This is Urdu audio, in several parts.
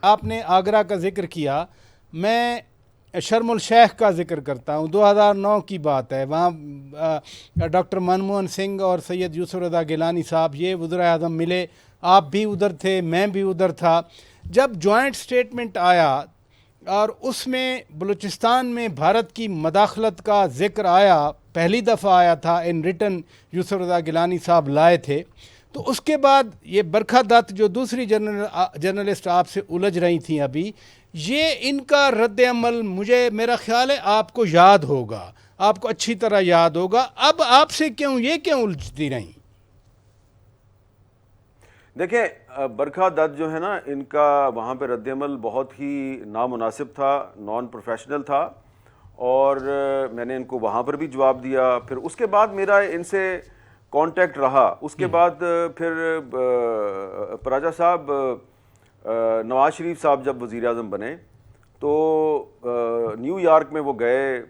آپ نے آگرہ کا ذکر کیا، میں شرم الشیخ کا ذکر کرتا ہوں. 2009 کی بات ہے. وہاں ڈاکٹر منموہن سنگھ اور سید یوسف رضا گیلانی صاحب یہ وزراء اعظم ملے. آپ بھی ادھر تھے، میں بھی ادھر تھا. جب جوائنٹ سٹیٹمنٹ آیا اور اس میں بلوچستان میں بھارت کی مداخلت کا ذکر آیا، پہلی دفعہ آیا تھا ان ریٹن، یوسف رضا گیلانی صاحب لائے تھے. تو اس کے بعد یہ برکھا دت جو دوسری جرنلسٹ آپ سے الجھ رہی تھیں ابھی، یہ ان کا رد عمل میرا خیال ہے آپ کو یاد ہوگا، آپ کو اچھی طرح یاد ہوگا. اب آپ سے یہ کیوں الجھتی رہیں؟ دیکھیں، برکھا دت جو ہے نا، ان کا وہاں پہ رد عمل بہت ہی نامناسب تھا، نان پروفیشنل تھا، اور میں نے ان کو وہاں پر بھی جواب دیا. پھر اس کے بعد میرا ان سے کانٹیکٹ رہا. اس کے بعد پھر پراجا صاحب، نواز شریف صاحب جب وزیر اعظم بنے تو نیو یارک میں وہ گئے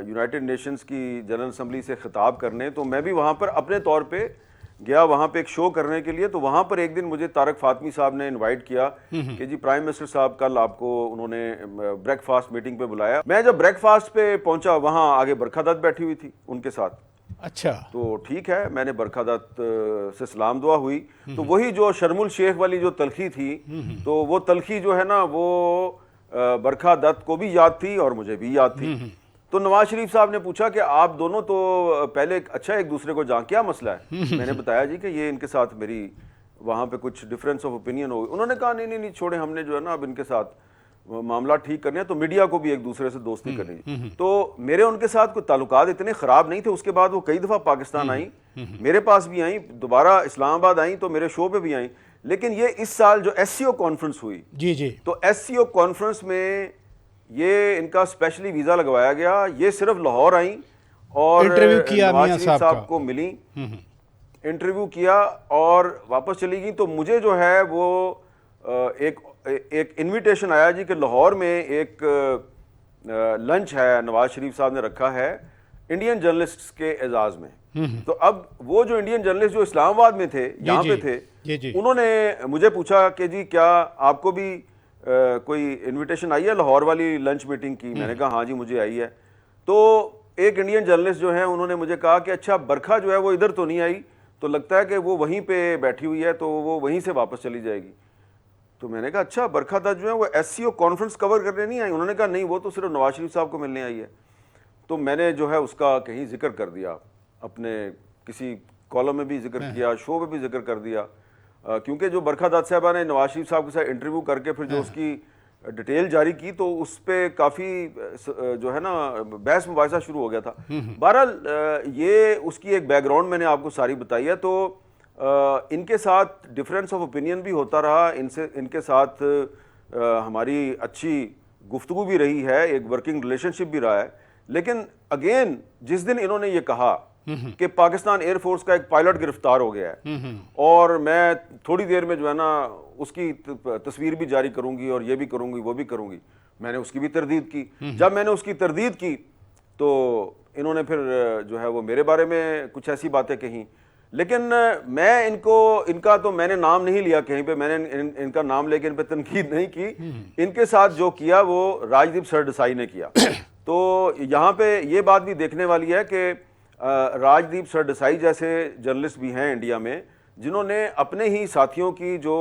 یونائٹڈ نیشنز کی جنرل اسمبلی سے خطاب کرنے. تو میں بھی وہاں پر اپنے طور پہ گیا، وہاں پہ ایک شو کرنے کے لیے. تو وہاں پر ایک دن مجھے طارق فاطمی صاحب نے انوائٹ کیا کہ جی پرائم منسٹر صاحب کل آپ کو انہوں نے بریک فاسٹ میٹنگ پہ بلایا. میں جب بریک فاسٹ پہ پہنچا، وہاں آگے برکھا دت بیٹھی ہوئی تھی ان کے ساتھ. اچھا. تو ٹھیک ہے، میں نے برکھا دت سے سلام دعا ہوئی. تو وہی جو شرم الشیخ والی جو تلخی تھی، تو وہ تلخی جو ہے نا، وہ برکھا دت کو بھی یاد تھی اور مجھے بھی یاد تھی. تو نواز شریف صاحب نے پوچھا کہ آپ دونوں تو پہلے اچھا ایک دوسرے کو کیا مسئلہ ہے؟ میں نے بتایا جی کہ یہ ان کے ساتھ میری وہاں پہ کچھ ڈفرینس آف اوپینین ہو گئی. انہوں نے کہا نہیں چھوڑیں، ہم نے جو ہے نا اب ان کے ساتھ معاملات ٹھیک کرنے ہیں، تو میڈیا کو بھی ایک دوسرے سے دوستی کرنی. تو میرے ان کے ساتھ کوئی تعلقات اتنے خراب نہیں تھے. اس کے بعد وہ کئی دفعہ پاکستان آئیں، میرے پاس بھی آئیں، دوبارہ اسلام آباد آئیں تو میرے شو پہ بھی آئیں. لیکن یہ اس سال جو ایس سی او کانفرنس ہوئی، تو ایس سی او کانفرنس میں یہ ان کا اسپیشلی ویزا لگوایا گیا. یہ صرف لاہور آئیں اور نواز شریف صاحب کو ملی، انٹرویو کیا اور واپس چلی گئی. تو مجھے جو ہے وہ ایک انویٹیشن آیا جی کہ لاہور میں ایک لنچ ہے، نواز شریف صاحب نے رکھا ہے انڈین جرنلسٹس کے اعزاز میں. تو اب وہ جو انڈین جرنلسٹ جو اسلام آباد میں تھے، یہاں پہ تھے، انہوں نے مجھے پوچھا کہ جی کیا آپ کو بھی کوئی انویٹیشن آئی ہے لاہور والی لنچ میٹنگ کی؟ میں نے کہا ہاں جی مجھے آئی ہے. تو ایک انڈین جرنلسٹ جو ہیں انہوں نے مجھے کہا کہ اچھا برکھا جو ہے وہ ادھر تو نہیں آئی، تو لگتا ہے کہ وہ وہیں پہ بیٹھی ہوئی ہے، تو وہ وہیں سے واپس چلی جائے گی. تو میں نے کہا اچھا برکھا دت جو ہے وہ ایس سی او کانفرنس کور کرنے نہیں آئی؟ انہوں نے کہا نہیں، وہ تو صرف نواز شریف صاحب کو ملنے آئی ہے. تو میں نے جو ہے اس کا کہیں ذکر کر دیا، اپنے کسی کالم میں بھی ذکر کیا، شو میں بھی ذکر کر دیا، کیونکہ جو برکھا دت صاحبہ نے نواز شریف صاحب کے ساتھ انٹرویو کر کے پھر جو اس کی ڈیٹیل جاری کی، تو اس پہ کافی جو ہے نا بحث مباحثہ شروع ہو گیا تھا. بہرحال یہ اس کی ایک بیک گراؤنڈ میں نے آپ کو ساری بتائی ہے. تو ان کے ساتھ ڈفرینس آف اوپینین بھی ہوتا رہا، ان کے ساتھ ہماری اچھی گفتگو بھی رہی ہے، ایک ورکنگ ریلیشن شپ بھی رہا ہے. لیکن اگین جس دن انہوں نے یہ کہا کہ پاکستان ایئر فورس کا ایک پائلٹ گرفتار ہو گیا ہے اور میں تھوڑی دیر میں جو ہے نا اس کی تصویر بھی جاری کروں گی اور یہ بھی کروں گی وہ بھی کروں گی، میں نے اس کی بھی تردید کی. جب میں نے اس کی تردید کی تو انہوں نے پھر جو ہے وہ میرے بارے میں کچھ ایسی باتیں کہیں. لیکن میں ان کا تو میں نے نام نہیں لیا کہیں پہ، میں نے ان کا نام لے کے ان پہ تنقید نہیں کی. ان کے ساتھ جو کیا وہ راجدیپ سردیسائی نے کیا. تو یہاں پہ یہ بات بھی دیکھنے والی ہے کہ راجدیپ سردیسائی جیسے جرنلسٹ بھی ہیں انڈیا میں، جنہوں نے اپنے ہی ساتھیوں کی جو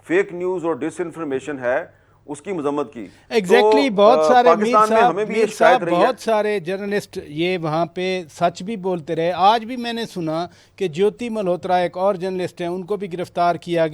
فیک نیوز اور ڈس انفارمیشن ہے اس کی مذمت کی. ایگزیکٹلی. بہت سارے میر صاحب بہت سارے جرنلسٹ یہ وہاں پہ سچ بھی بولتے رہے. آج بھی میں نے سنا کہ جیوتی ملہوترا ایک اور جرنلسٹ ہیں، ان کو بھی گرفتار کیا گیا.